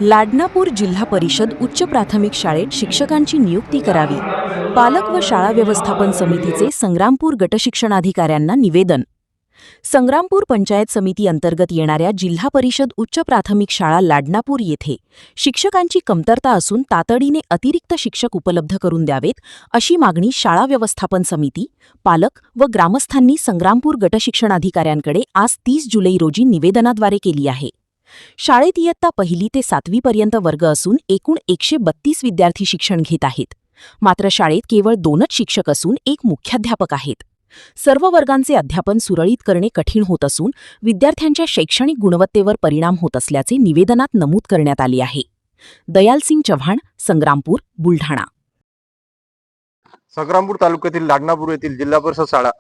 लाडनापूर जिल्हा परिषद उच्च प्राथमिक शाळेत शिक्षकांची नियुक्ती करावी. पालक व शाळा व्यवस्थापन समितीचे संग्रामपूर गटशिक्षणाधिकाऱ्यांना निवेदन. संग्रामपूर पंचायत समिती अंतर्गत येणाऱ्या जिल्हा परिषद उच्च प्राथमिक शाळा लाडनापूर येथे शिक्षकांची कमतरता असून तातडीने अतिरिक्त शिक्षक उपलब्ध करून द्यावेत, अशी मागणी शाळा व्यवस्थापन समिती, पालक व ग्रामस्थांनी संग्रामपूर गटशिक्षणाधिकाऱ्यांकडे आज 30 जुलै रोजी निवेदनाद्वारे केली आहे. शाळेत इयत्ता 1ली ते 7वी पर्यंत वर्ग असून एकूण 132 विद्यार्थी शिक्षण घेत आहेत. मात्र शाळेत केवळ 2च शिक्षक असून एक मुख्याध्यापक आहेत. सर्व वर्गांचे अध्यापन सुरळीत करणे कठीण होत असून विद्यार्थ्यांच्या शैक्षणिक गुणवत्तेवर परिणाम होत असल्याचे निवेदनात नमूद करण्यात आले आहे. दयालसिंग चव्हाण, संग्रामपूर, बुलढाणा. संग्रामपूर तालुक्यातील लाडनापूर येथील जिल्हा परिषद शाळा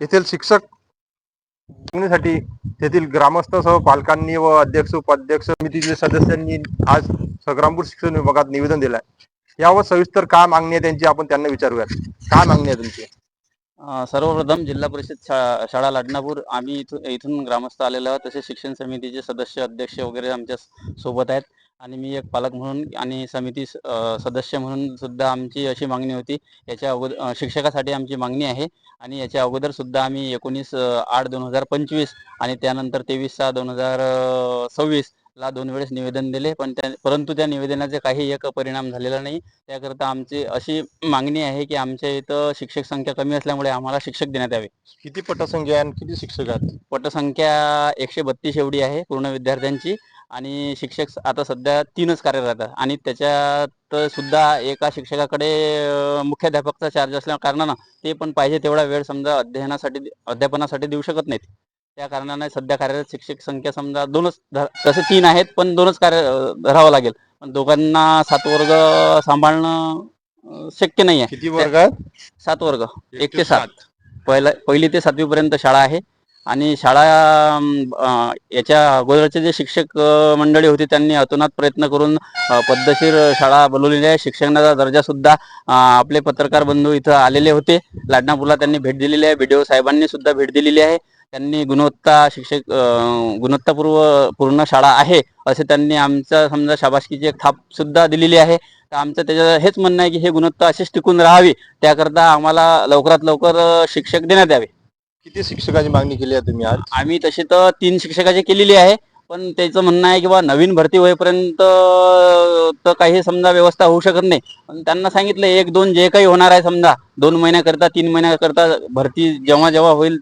येथील शिक्षक साठी तेथील ग्रामस्थांसह पालकांनी व अध्यक्ष उपाध्यक्ष समितीच्या सदस्यांनी आज संग्रामपूर शिक्षण विभागात निवेदन दिलं आहे. यावर सविस्तर काय मागणी आहे त्यांची आपण त्यांना विचारूयात. काय मागणी आहे तुमची? सर्वप्रथम जिल्हा परिषद शाळा लाडनापूर आम्ही इथून ग्रामस्थ आलेलो आहोत. तसेच शिक्षण समितीचे सदस्य अध्यक्ष वगैरे आमच्या सोबत आहेत आणि मी एक पालक म्हणून आणि समिती सदस्य म्हणून सुद्धा आमची अशी मागणी होती. याच्या अगोदर शिक्षकासाठी आमची मागणी आहे आणि याच्या अगोदर सुद्धा आम्ही 19/8/2025 आणि त्यानंतर 23/6/2026 ला 2 वेळेस निवेदन दिले, परंतु त्या निवेदनाचे काही एक परिणाम झालेला नाही. त्याकरता आमची अशी मागणी आहे की आमच्या इथं शिक्षक संख्या कमी असल्यामुळे आम्हाला शिक्षक देण्यात यावे. किती पटसंख्या आहे आणि किती शिक्षक आहेत? पटसंख्या 132 एवढी आहे पूर्ण विद्यार्थ्यांची आणि शिक्षक आता सध्या 3च कार्यरत आहेत आणि त्याच्यात सुद्धा एका शिक्षकाकडे मुख्याध्यापकचा चार्ज असल्या कारणानं ते पण पाहिजे तेवढा वेळ समजा अध्यापनासाठी देऊ शकत नाहीत. त्या कारणाने सध्या कार्यरत शिक्षक संख्या समजा 2च, तसे 3 आहेत पण 2च कार्य धरावं लागेल. पण दोघांना 7 वर्ग सांभाळणं शक्य नाही आहे. किती वर्ग आहेत? 7 वर्ग, 1 ते 7. 1ली ते 7वी पर्यंत शाळा आहे आणि शाळा याच्या अगोदरचे जे शिक्षक मंडळी होती त्यांनी अतोनात प्रयत्न करून पद्धतशीर शाळा बनवलेली आहे. शिक्षणाचा दर्जा सुद्धा आपले पत्रकार बंधू इथं आलेले होते. लाडनापूरला त्यांनी भेट दिलेली आहे. BDO साहेबांनी सुद्धा भेट दिलेली आहे. त्यांनी गुणवत्तापूर्ण शाळा आहे असे त्यांनी आमच्या समजा शाबासकीची एक थाप सुद्धा दिलेली आहे. तर आमचं त्याचं हेच म्हणणं आहे की हे गुणवत्ता अशीच टिकून राहावी, त्याकरता आम्हाला लवकरात लवकर शिक्षक देण्यात यावे. किती शिक्षकाची मागणी केली आहे तुम्ही आज? आम्ही तशी तर 3 शिक्षकाची केलेली आहे, पण त्याचं म्हणणं आहे की बा नवीन भरती होईपर्यंत तर काही समजा व्यवस्था होऊ शकत नाही. पण त्यांना सांगितलं 1-2 जे काही होणार आहे समजा 2 महिन्याकरता 3 महिन्याकरता भरती जेव्हा होईल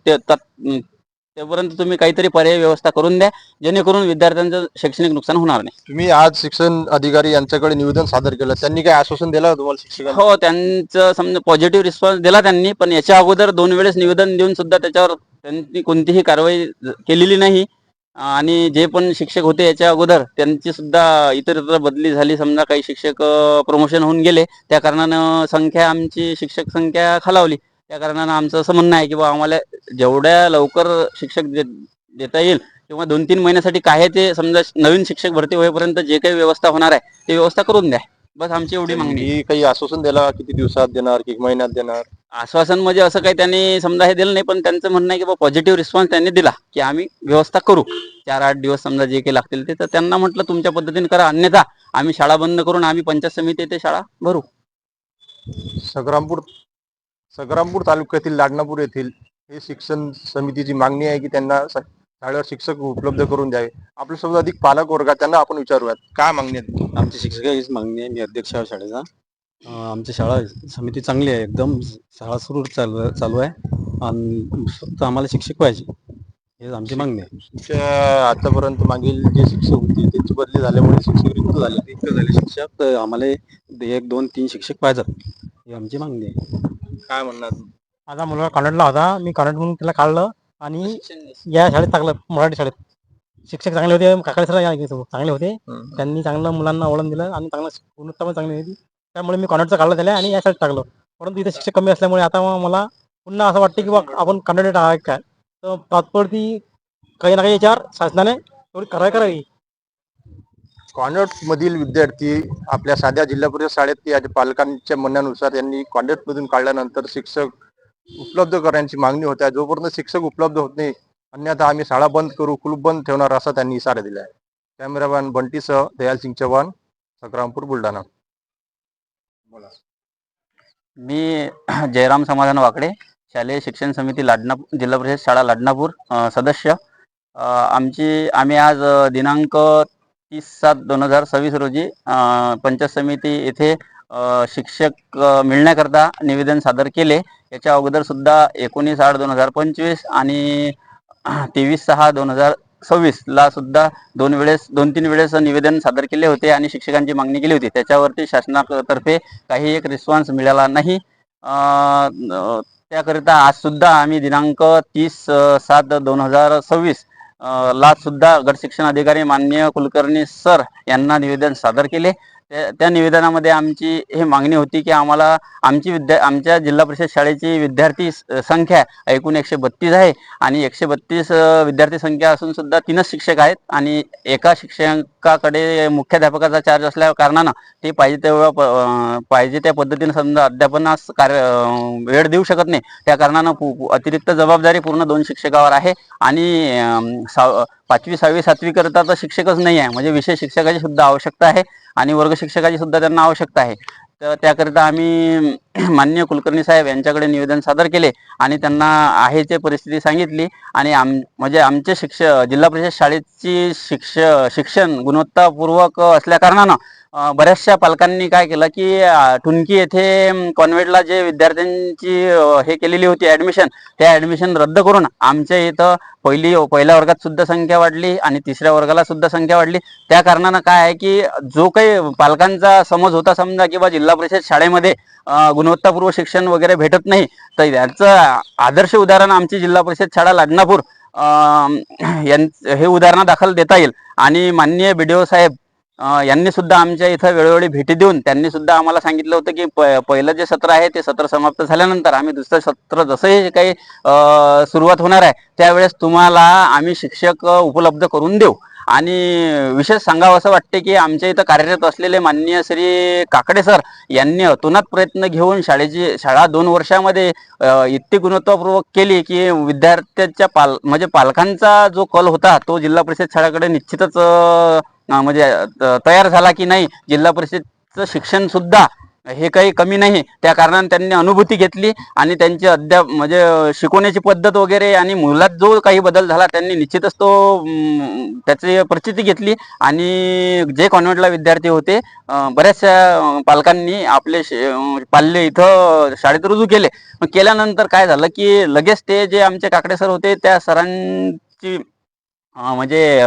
तेपर्यंत तुम्ही काहीतरी पर्याय व्यवस्था करून द्या, जेणेकरून विद्यार्थ्यांचं शैक्षणिक नुकसान होणार नाही. तुम्ही आज शिक्षण अधिकारी यांच्याकडे निवेदन सादर केलं, त्यांनी काय आश्वासन दिलं तुम्हाला शिक्षकांना? हो, त्यांचं समजा पॉझिटिव्ह रिस्पॉन्स दिला त्यांनी, पण याच्या अगोदर 2 वेळेस निवेदन देऊन सुद्धा त्याच्यावर त्यांनी कोणतीही कारवाई केलेली नाही. आणि जे पण शिक्षक होते याच्या अगोदर त्यांची सुद्धा इतरत्र बदली झाली. समजा काही शिक्षक प्रमोशन होऊन गेले, त्या कारणानं आमची शिक्षक संख्या खालावली. त्या कारणानं आमचं असं म्हणणं आहे की बा आम्हाला जेवढ्या लवकर शिक्षक देता येईल किंवा 2-3 महिन्यासाठी काय ते समजा नवीन शिक्षक भरती होईपर्यंत जे काही व्यवस्था होणार आहे ते व्यवस्था करून द्या. बस आमची एवढी मागणी आहे. काही आश्वासन दिला किती दिवसात देणार की महिन्यात देणार? आश्वासन म्हणजे असं काही त्यांनी समजा हे दिलं नाही, पण त्यांचं म्हणणं आहे की बा पॉझिटिव्ह रिस्पॉन्स त्यांनी दिला की आम्ही व्यवस्था करू 4-8 दिवस समजा जे काही लागतील ते. तर त्यांना म्हटलं तुमच्या पद्धतीने करा, अन्यथा आम्ही शाळा बंद करून आम्ही पंचायत समिती येथे शाळा भरू. संग्रामपूर तालुक्यातील लाडनापूर येथील हे शिक्षण समितीची मागणी आहे की त्यांना शाळेवर शिक्षक उपलब्ध करून द्यावे. आपल्यासोबत अधिक पालक वर्ग त्यांना आपण विचारूयात. काय मागणी आहे? आमची शिक्षकाचीच मागणी आहे. मी अध्यक्ष आहे शाळेचा. आमची शाळा समिती चांगली आहे, एकदम शाळा सुरळीत चालू आहे आणि फक्त आम्हाला शिक्षक पाहिजे, हेच आमची मागणी आहे. आतापर्यंत मागील जे शिक्षक होते त्यांची बदली झाल्यामुळे शिक्षक रिक्त झाले. शिक्षक तर आम्हाला 1-2-3 शिक्षक पाहिजेत, ही आमची मागणी आहे. काय म्हणणार? माझा मुलगा कॉन्व्हेंटला होता, मी कॉन्व्हेंट म्हणून त्याला काढलं आणि या शाळेत टाकलं, मराठी शाळेत. शिक्षक चांगले होते, काकाळे सर चांगले होते, त्यांनी चांगलं मुलांना वळण दिलं आणि चांगलं गुणवत्ता पण चांगली होती. त्यामुळे मी कॉन्व्हेंटचं काढलं त्याला आणि या शाळेत टाकलं. परंतु इथे शिक्षक कमी असल्यामुळे आता मला पुन्हा असं वाटतं की बा आपण कॉन्व्हेंट टाकाय काय, तर तात्पुरती काही ना काही याच्यावर शासनाने थोडी करावी. कॉन्व्हेंट मधील विद्यार्थी आपल्या साध्या जिल्हा परिषद शाळेत पालकांच्या म्हणण्यानुसार यांनी कॉन्व्हेंट मधून काढल्यानंतर शिक्षक उपलब्ध करण्याची मागणी होत्या. जोपर्यंत शिक्षक उपलब्ध होत नाही अन्यथा आम्ही शाळा बंद करू, कुलूप बंद ठेवणार असा त्यांनी इशारा दिला आहे. कॅमेरामॅन बंटीसह दयाल सिंग चव्हाण, संग्रामपूर, बुलढाणा. मी जयराम समाधान वाकडे, शालेय शिक्षण समिती लाडनापूर, जिल्हा परिषद शाळा लाडनापूर सदस्य. आम्ही आज दिनांक 30/7/2026 रोजी पंचायत समिती येथे शिक्षक मिळण्याकरता निवेदन सादर केले. याच्या अगोदर सुद्धा 19/8/2025 आणि 23/6/2026 ला सुद्धा 2-3 वेळेस निवेदन सादर केले होते आणि शिक्षकांची मागणी केली होती. त्याच्यावरती शासनातर्फे काही एक रिस्पॉन्स मिळाला नाही. त्याकरिता आज सुद्धा आम्ही दिनांक 30/7/2026 ला सुद्धा गट शिक्षण अधिकारी माननीय कुलकर्णी सर यांना निवेदन सादर केले. त्या निवेदनामध्ये आमची हे मागणी होती की आम्हाला आमच्या जिल्हा परिषद शाळेची विद्यार्थी संख्या एकूण 132 आहे आणि 132 विद्यार्थी संख्या असून सुद्धा 3च शिक्षक आहेत आणि एका शिक्षकाकडे मुख्याध्यापकाचा चार्ज असल्या कारणानं ते पाहिजे त्या पद्धतीने समजा अध्यापनास वेळ देऊ शकत नाही. त्या कारणानं अतिरिक्त जबाबदारी पूर्ण 2 शिक्षकावर आहे आणि 5वी 6वी 7वी करता तर शिक्षकच नाही आहे, म्हणजे विषय शिक्षकाची सुद्धा आवश्यकता आहे आणि वर्ग शिक्षकाची सुद्धा त्यांना आवश्यकता आहे. तर त्याकरिता आम्ही माननीय कुलकर्णी साहेब यांच्याकडे निवेदन सादर केले आणि त्यांना आहे ते परिस्थिती सांगितली आणि म्हणजे आमचे जिल्हा परिषद शाळेची शिक्षण गुणवत्तापूर्वक असल्या कारणानं बऱ्याचशा पालकांनी काय केलं की टुनकी येथे कॉन्व्हेंटला जे विद्यार्थ्यांची हे केलेली होती ॲडमिशन, त्या ॲडमिशन रद्द करून आमच्या इथं पहिल्या वर्गात सुद्धा संख्या वाढली आणि 3ऱ्या वर्गाला सुद्धा संख्या वाढली. त्या कारणानं काय आहे की जो काही पालकांचा समज होता समजा की बा जिल्हा परिषद शाळेमध्ये गुणवत्तापूर्व शिक्षण वगैरे भेटत नाही, तर याचं आदर्श उदाहरण आमची जिल्हा परिषद शाळा लाडनापूर हे उदाहरण दाखल देता येईल. आणि माननीय BDO साहेब यांनी सुद्धा आमच्या इथं वेळोवेळी भेटी देऊन त्यांनी सुद्धा आम्हाला सांगितलं होतं की पहिलं जे सत्र आहे ते सत्र समाप्त झाल्यानंतर आम्ही दुसरं सत्र जसंही काही सुरुवात होणार आहे त्यावेळेस तुम्हाला आम्ही शिक्षक उपलब्ध करून देऊ. आणि विशेष सांगावं असं वाटते की आमच्या इथं कार्यरत असलेले माननीय श्री काकडे सर यांनी अतोनात प्रयत्न घेऊन शाळा 2 वर्षामध्ये इतकी गुणवत्तापूर्वक केली की विद्यार्थ्यांच्या म्हणजे पालकांचा जो कल होता तो जिल्हा परिषद शाळेकडे निश्चितच म्हणजे तयार झाला की नाही जिल्हा परिषदचं शिक्षण सुद्धा हे काही कमी नाही. त्या कारणाने त्यांनी अनुभूती घेतली आणि त्यांची म्हणजे शिकवण्याची पद्धत वगैरे आणि मुलात जो काही बदल झाला त्यांनी निश्चितच त्याची प्रचिती घेतली आणि जे कॉन्व्हेंटला विद्यार्थी होते बऱ्याचशा पालकांनी आपले पाल्य इथं शाळेत रुजू केल्यानंतर काय झालं की लगेच ते जे आमचे काकडे सर होते त्या सरांची म्हणजे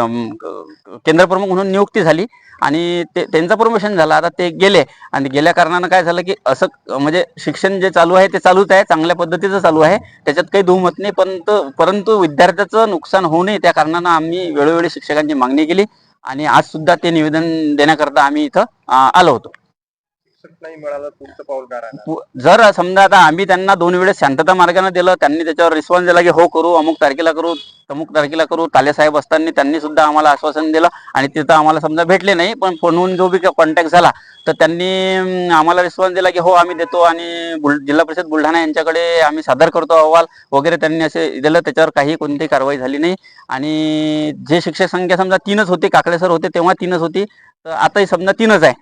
केंद्रप्रमुख म्हणून नियुक्ती झाली आणि त्यांचं प्रमोशन झालं. आता ते गेले आणि गेल्या कारणानं काय झालं की असं म्हणजे शिक्षण जे चालू आहे ते चालूच आहे, चांगल्या पद्धतीचं चालू आहे, त्याच्यात काही दुमत नाही. परंतु विद्यार्थ्याचं नुकसान होऊ नये त्या कारणानं आम्ही वेळोवेळी शिक्षकांची मागणी केली आणि आज सुद्धा ते निवेदन देण्याकरता आम्ही इथं आलो होतो. नाही मिळालं पुढचं पाऊल काय राहणार? जर समजा आता आम्ही त्यांना 2 वेळेस शांतता मार्गाने दिलं, त्यांनी त्याच्यावर रिस्पॉन्स दिला की हो करू, अमुक तारखेला करू, तमुक तारखेला करू. तालेसाहेब असताना त्यांनी सुद्धा आम्हाला आश्वासन दिलं आणि तिथं आम्हाला समजा भेटले नाही, पण फोनवरून जो बी कॉन्टॅक्ट झाला तर त्यांनी आम्हाला रिस्पॉन्स दिला की हो आम्ही देतो आणि जिल्हा परिषद बुलढाणा यांच्याकडे आम्ही सादर करतो अहवाल वगैरे त्यांनी असे दिलं. त्याच्यावर काही कोणतीही कारवाई झाली नाही आणि जे शिक्षक संख्या समजा 3च होते, काकडे सर होते तेव्हा 3च होती, तर आताही समजा 3च आहे.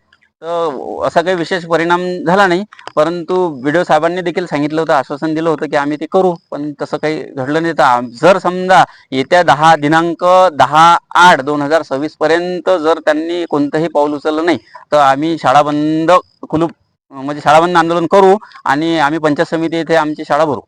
तर असा काही विशेष परिणाम झाला नाही. परंतु BDO साहेबांनी देखील सांगितलं होतं, आश्वासन दिलं होतं की आम्ही ते करू, पण तसं काही घडलं नाही. तर जर समजा येत्या दिनांक 10/8/2026 पर्यंत जर त्यांनी कोणतंही पाऊल उचललं नाही तर आम्ही शाळा बंद आंदोलन करू आणि आम्ही पंचायत समिती येथे आमची शाळा भरू.